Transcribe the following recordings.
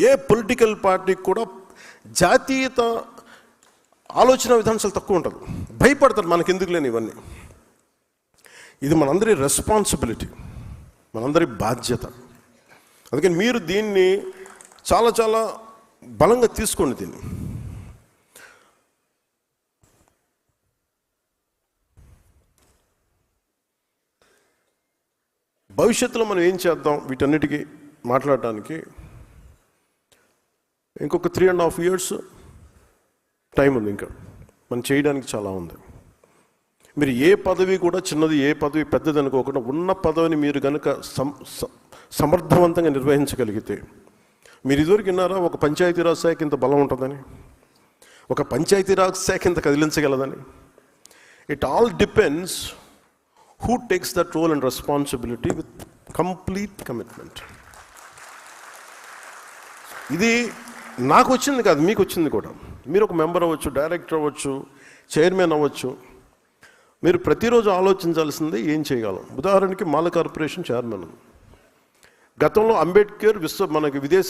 ఏ political పార్టీకి కూడా జాతీయత ఆలోచన విధానం చాలా తక్కువ ఉంటుంది. భయపడతారు మనకి ఎందుకు లేని ఇవన్నీ. ఇది మనందరి రెస్పాన్సిబిలిటీ, మనందరి బాధ్యత. అందుకని మీరు దీన్ని చాలా చాలా బలంగా తీసుకోండి. దీన్ని భవిష్యత్తులో మనం ఏం చేద్దాం వీటన్నిటికీ మాట్లాడటానికి ఇంకొక 3.5 years టైం ఉంది. ఇంకా మనం చేయడానికి చాలా ఉంది. మీరు ఏ పదవి కూడా చిన్నది, ఏ పదవి పెద్దది అనుకోకుండా ఉన్న పదవిని మీరు కనుక సమర్థవంతంగా నిర్వహించగలిగితే, మీరు ఇదివరకు విన్నారా ఒక పంచాయతీరాజ్ శాఖ ఇంత బలం ఉంటుందని, ఒక పంచాయతీరాజ్ శాఖ ఇంత కదిలించగలదని? It all depends who takes that role and responsibility with complete commitment. ఇది నాకు వచ్చింది కాదు, మీకు వచ్చింది కూడా. మీరు ఒక మెంబర్ అవ్వచ్చు, డైరెక్టర్ అవ్వచ్చు, చైర్మన్ అవ్వచ్చు. మీరు ప్రతిరోజు ఆలోచించాల్సింది ఏం చేయగలం. ఉదాహరణకి మాల కార్పొరేషన్ చైర్మన్. గతంలో అంబేద్కర్ మనకి విదేశ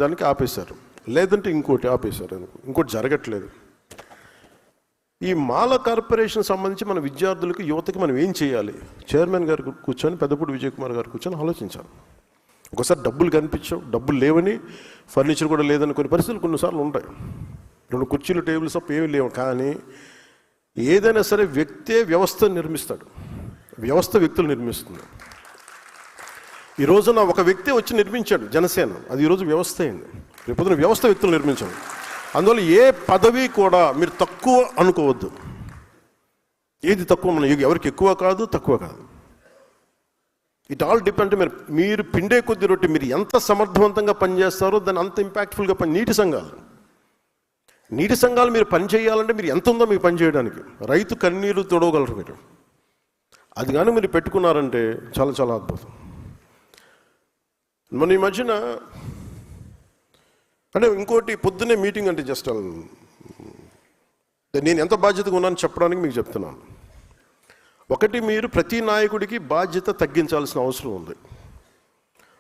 దానికి ఆపేశారు, లేదంటే ఇంకోటి ఆపేశారు, ఇంకోటి జరగట్లేదు. ఈ మాల కార్పొరేషన్ సంబంధించి మన విద్యార్థులకి, యువతకి మనం ఏం చేయాలి? చైర్మన్ గారు కూర్చొని, పెద్దపూడి విజయ్ కుమార్ గారు కూర్చొని ఆలోచించాలి. ఒకసారి డబ్బులు కనిపించవు, డబ్బులు లేవని, ఫర్నిచర్ కూడా లేదని కొన్ని పరిస్థితులు కొన్నిసార్లు ఉంటాయి. 2 కుర్చీలు, టేబుల్స్ తప్ప ఏమీ లేవు. కానీ ఏదైనా సరే వ్యక్తే వ్యవస్థ నిర్మిస్తాడు, వ్యవస్థ వ్యక్తులు నిర్మిస్తుంది. ఈ రోజున ఒక వ్యక్తి వచ్చి నిర్మించాడు జనసేన, అది ఈరోజు వ్యవస్థ అయింది. రేపొద్దున వ్యవస్థ వ్యక్తులు నిర్మించాడు. అందువల్ల ఏ పదవి కూడా మీరు తక్కువ అనుకోవద్దు. ఏది తక్కువ, మన ఎవరికి ఎక్కువ కాదు, తక్కువ కాదు. It all depend. మీరు పిండే కొద్ది రొట్టె, మీరు ఎంత సమర్థవంతంగా పనిచేస్తారో దాన్ని అంత ఇంపాక్ట్ఫుల్గా నీటి సంఘాలు మీరు పని చేయాలంటే మీరు ఎంత ఉందో మీకు పని చేయడానికి. రైతు కన్నీరు తొడవగలరు మీరు. అది కానీ మీరు పెట్టుకున్నారంటే చాలా చాలా అద్భుతం. మన ఈ మధ్యన అంటే ఇంకోటి, పొద్దున్నే మీటింగ్ అంటే జస్ట్ నేను ఎంత బాధ్యతగా ఉన్నాను చెప్పడానికి మీకు చెప్తున్నాను. ఒకటి, మీరు ప్రతి నాయకుడికి బాధ్యత తగ్గించాల్సిన అవసరం ఉంది.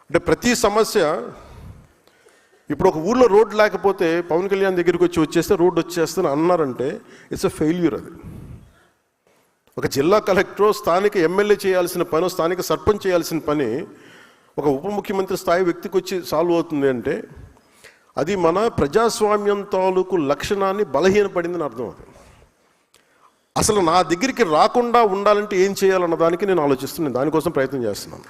అంటే ప్రతి సమస్య, ఇప్పుడు ఒక ఊళ్ళో రోడ్డు లేకపోతే పవన్ కళ్యాణ్ దగ్గరికి వచ్చేస్తే రోడ్డు వచ్చేస్తే అన్నారంటే ఇట్స్ ఎ ఫెయిల్యూర్. అది ఒక జిల్లా కలెక్టర్, స్థానిక ఎమ్మెల్యే చేయాల్సిన పని, స్థానిక సర్పంచ్ చేయాల్సిన పని ఒక ఉప ముఖ్యమంత్రి స్థాయి వ్యక్తికి వచ్చి సాల్వ్ అవుతుంది అంటే అది మన ప్రజాస్వామ్యం తాలూకు లక్షణాన్ని బలహీనపడిందని అర్థం. అది అసలు నా దగ్గరికి రాకుండా ఉండాలంటే ఏం చేయాలన్న దానికి నేను ఆలోచిస్తున్నాను, దానికోసం ప్రయత్నం చేస్తున్నాను.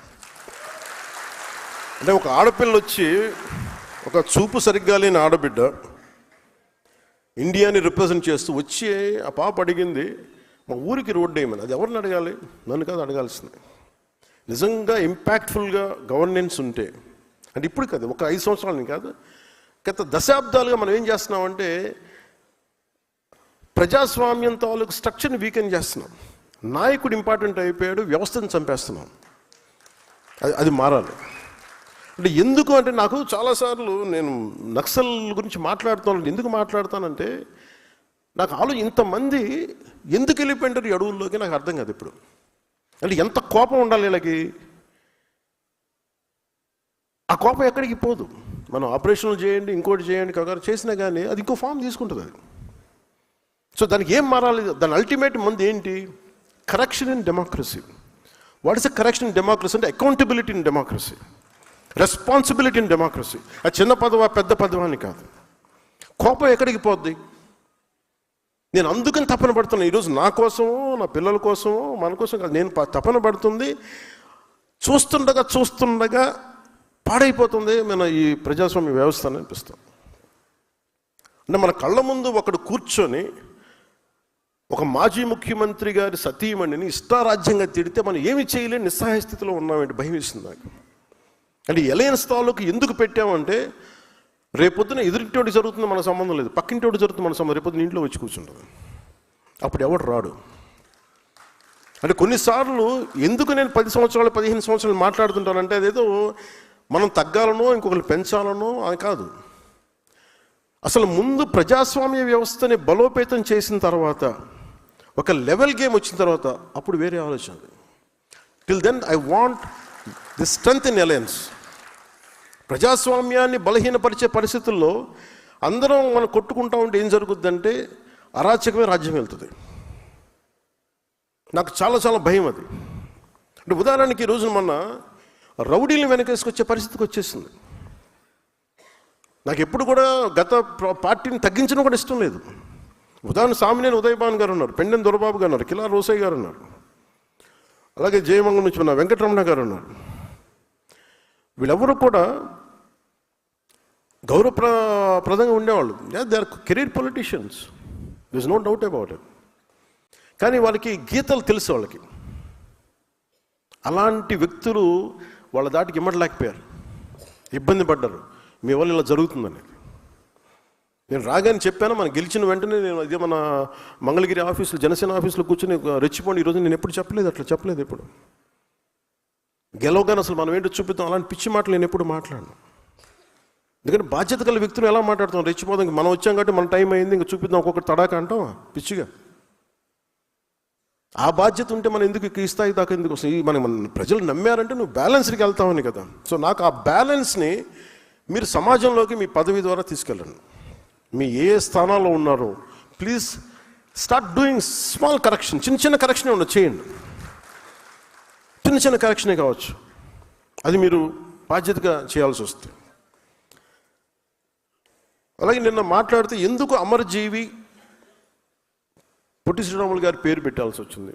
అంటే ఒక ఆడపిల్ల వచ్చి, ఒక చూపు సరిగ్గా లేని ఆడబిడ్డ ఇండియాని రిప్రజెంట్ చేస్తూ వచ్చి ఆ పాప అడిగింది, మా ఊరికి రోడ్డు వేయమని. అది ఎవరిని అడగాలి? నన్ను కాదు అడగాల్సింది. నిజంగా ఇంపాక్ట్ఫుల్గా గవర్నెన్స్ ఉంటే, అంటే ఇప్పుడు కాదు, ఒక 5 సంవత్సరాలని కాదు, గత దశాబ్దాలుగా మనం ఏం చేస్తున్నామంటే ప్రజాస్వామ్యం తాలూకు స్ట్రక్చర్ని వీకెన్ చేస్తున్నాం. నాయకుడు ఇంపార్టెంట్ అయిపోయాడు, వ్యవస్థను చంపేస్తున్నాం. అది మారాలి. అంటే ఎందుకు అంటే, నాకు చాలాసార్లు నేను నక్సల్ గురించి మాట్లాడుతాను. ఎందుకు మాట్లాడతానంటే నాకు ఇంతమంది ఎందుకు వెళ్ళిపోయింటారు ఈ అడవుల్లోకి నాకు అర్థం కాదు ఇప్పుడు. అంటే ఎంత కోపం ఉండాలి వీళ్ళకి. ఆ కోపం ఎక్కడికి పోదు. మనం ఆపరేషన్లు చేయండి, ఇంకోటి చేయండి, కగారు చేసినా కానీ అది ఇంకో ఫామ్ తీసుకుంటుంది అది. సో దానికి ఏం మారాలి? దాని అల్టిమేట్ మంది ఏంటి? Correction in democracy. What is the correction in democracy అంటే accountability in democracy, responsibility in democracy. అది చిన్న పదవా పెద్ద పదవా అని కాదు. కోపం ఎక్కడికి పోద్ది? నేను అందుకని తపన పడుతున్నాను ఈరోజు, నా కోసమో, నా పిల్లల కోసమో, మన కోసం కాదు. నేను తపన పడుతుంది, చూస్తుండగా పాడైపోతుంది మన ఈ ప్రజాస్వామ్య వ్యవస్థ అని అనిపిస్తాం. అంటే మన కళ్ళ ముందు ఒకడు కూర్చొని ఒక మాజీ ముఖ్యమంత్రి గారి సతీమణిని ఇష్టారాజ్యంగా తిడితే మనం ఏమి చేయలేని నిస్సహాయ స్థితిలో ఉన్నామంటే భయం వేసింది నాకు. అంటే ఎలయన్స్ తాలూకు ఎందుకు పెట్టామంటే రేపొద్దున ఎదురింటోటి జరుగుతుంది మన సంబంధం లేదు, పక్కింటోటి జరుగుతుంది మన సంబంధం. రేపొద్దున ఇంట్లో వచ్చి కూర్చుంటుంది, అప్పుడు ఎవడు రాడు. అంటే కొన్నిసార్లు ఎందుకు నేను 10 సంవత్సరాలు 15 సంవత్సరాలు మాట్లాడుతుంటానంటే అదేదో మనం తగ్గాలనో ఇంకొకరు పెంచాలనో అని కాదు. అసలు ముందు ప్రజాస్వామ్య వ్యవస్థని బలోపేతం చేసిన తర్వాత, ఒక లెవెల్ గేమ్ వచ్చిన తర్వాత అప్పుడు వేరే ఆలోచన. Till then I want the strength in alliance. ప్రజాస్వామ్యాన్ని బలహీనపరిచే పరిస్థితుల్లో అందరం మనం కొట్టుకుంటా ఉంటే ఏం జరుగుద్దంటే అరాచకమే రాజ్యం వెళ్తుంది. నాకు చాలా చాలా భయం అది. అంటే ఉదాహరణకి ఈ రోజున మొన్న రౌడీలను వెనకేసుకొచ్చే పరిస్థితికి వచ్చేసింది. నాకు ఎప్పుడు కూడా గత పార్టీని తగ్గించడం కూడా ఇష్టం లేదు. ఉదాహరణ సామినేని ఉదయభాన్ గారు ఉన్నారు, పెండెం దొరబాబు గారు ఉన్నారు, కిలా రోసయ్య గారు ఉన్నారు, అలాగే జయమంగళం నుంచి ఉన్న వెంకటరమణ గారు ఉన్నారు. వీళ్ళెవరూ కూడా గౌరవప్రదంగా ఉండేవాళ్ళు. They are career politicians, this no doubt about it. కానీ వాళ్ళకి గీతలు తెలుసు. వాళ్ళకి అలాంటి వ్యక్తులు వాళ్ళ దాటికి ఇమ్మడలేకపోయారు, ఇబ్బంది పడ్డారు. మీ వల్ల ఇలా జరుగుతుందని నేను రాగానే చెప్పాను. మనం గెలిచిన వెంటనే నేను అదే మన మంగళగిరి ఆఫీసులో, జనసేన ఆఫీసులో కూర్చొని రెచ్చిపోండి. ఈరోజు నేను ఎప్పుడు చెప్పలేదు, అట్లా చెప్పలేదు ఎప్పుడు. గెలవగానే అసలు మనం ఏంటో చూపిద్దాం, అలాంటి పిచ్చి మాటలు నేను ఎప్పుడు మాట్లాడను. ఎందుకంటే బాధ్యత గల వ్యక్తులు ఎలా మాట్లాడుతాం, రెచ్చిపోదాం. మనం వచ్చాం కాబట్టి మన టైం అయింది, ఇంకా చూపిద్దాం ఒక్కొక్కటి తడాక అంటాం పిచ్చిగా. ఆ బాధ్యత ఉంటే మనం ఎందుకు ఈ స్థాయి దాకా ఎందుకు వస్తాయి? మన ప్రజలు నమ్మారంటే నువ్వు బ్యాలెన్స్కి వెళ్తామని కదా. సో నాకు ఆ బ్యాలెన్స్ని మీరు సమాజంలోకి మీ పదవి ద్వారా తీసుకెళ్ళండి. మీ ఏ స్థానాల్లో ఉన్నారో please start doing small correction. చిన్న చిన్న కరెక్షనే ఉండదు, చేయండి. చిన్న చిన్న కరెక్షనే కావచ్చు, అది మీరు బాధ్యతగా చేయాల్సి వస్తుంది. అలాగే నిన్న మాట్లాడితే ఎందుకు అమరజీవి పొట్టి శ్రీరాములు గారి పేరు పెట్టాల్సి వచ్చింది,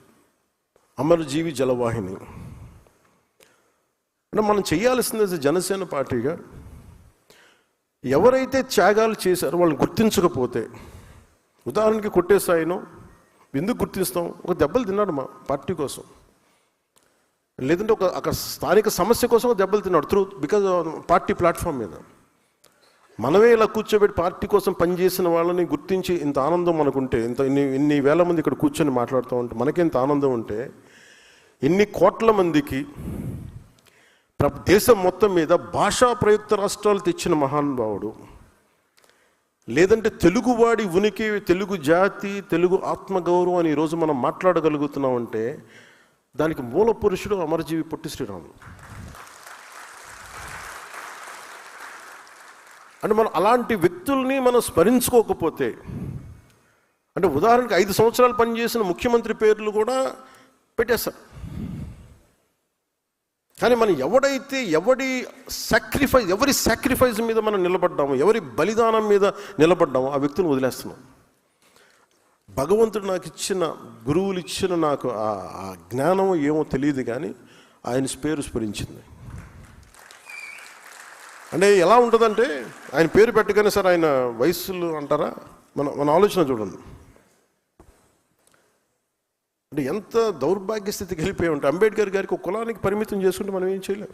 అమరజీవి జలవాహిని. అంటే మనం చేయాల్సింది జనసేన పార్టీగా ఎవరైతే త్యాగాలు చేశారో వాళ్ళని గుర్తించకపోతే, ఉదాహరణకి కొట్టేసాయినో ఎందుకు గుర్తిస్తాం? ఒక దెబ్బలు తిన్నాడు మా పార్టీ కోసం, లేదంటే ఒక స్థానిక సమస్య కోసం ఒక దెబ్బలు తిన్నాడు బికాజ్ పార్టీ ప్లాట్ఫామ్ మీద. మనమే ఇలా కూర్చోబెట్టి పార్టీ కోసం పనిచేసిన వాళ్ళని గుర్తించి ఇంత ఆనందం మనకుంటే, ఇన్ని వేల మంది ఇక్కడ కూర్చొని మాట్లాడుతూ ఉంటే మనకి ఇంత ఆనందం ఉంటే, ఇన్ని కోట్ల మందికి దేశం మొత్తం మీద భాషా ప్రయుక్త రాష్ట్రాలు తెచ్చిన మహానుభావుడు, లేదంటే తెలుగువాడి ఉనికి, తెలుగు జాతి, తెలుగు ఆత్మగౌరవం అని ఈరోజు మనం మాట్లాడగలుగుతున్నామంటే దానికి మూల పురుషుడు అమరజీవి పొట్టి శ్రీరాములు. అంటే మనం అలాంటి వ్యక్తుల్ని మనం స్మరించుకోకపోతే, అంటే ఉదాహరణకి 5 సంవత్సరాలు పనిచేసిన ముఖ్యమంత్రి పేర్లు కూడా పెట్టేస్తారు. కానీ మనం ఎవరి సాక్రిఫైస్ మీద మనం నిలబడ్డామో, ఎవరి బలిదానం మీద నిలబడ్డామో ఆ వ్యక్తులను వదిలేస్తున్నాం. భగవంతుడు నాకు ఇచ్చిన, గురువులు ఇచ్చిన నాకు ఆ జ్ఞానం ఏమో తెలియదు, కానీ ఆయన పేరు స్మరించింది. అంటే ఎలా ఉంటుందంటే ఆయన పేరు పెట్టగానే సార్ ఆయన వయస్సులు అంటారా, మన ఆలోచన చూడండి. అంటే ఎంత దౌర్భాగ్య స్థితికి వెళ్ళిపోయి ఉంటే, అంబేద్కర్ గారికి ఒక కులానికి పరిమితం చేసుకుంటే మనం ఏం చేయలేం.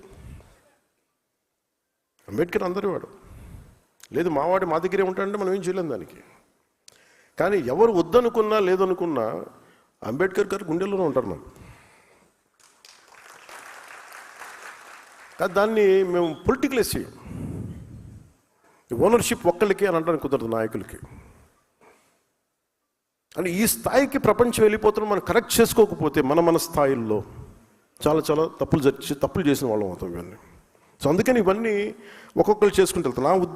అంబేద్కర్ అందరి వాడు, లేదు మావాడి మా దగ్గరే ఉంటాడంటే మనం ఏం చేయలేం దానికి. కానీ ఎవరు వద్దనుకున్నా లేదనుకున్నా అంబేద్కర్ గారు గుండెల్లోనే ఉంటారు మనం. దాన్ని మేము పొలిటికలైజ్ చేయం. ఓనర్షిప్ ఒక్కళ్ళకి అని అంటానికి కుదరదు, నాయకులకి. అంటే ఈ స్థాయికి ప్రపంచం వెళ్ళిపోతున్న మనం కరెక్ట్ చేసుకోకపోతే మన స్థాయిల్లో చాలా చాలా తప్పులు చేసిన వాళ్ళం అవుతాం ఇవన్నీ. సో అందుకని ఇవన్నీ ఒక్కొక్కరు చేసుకుంటూ వెళ్తాం. నా ఉద్దేశం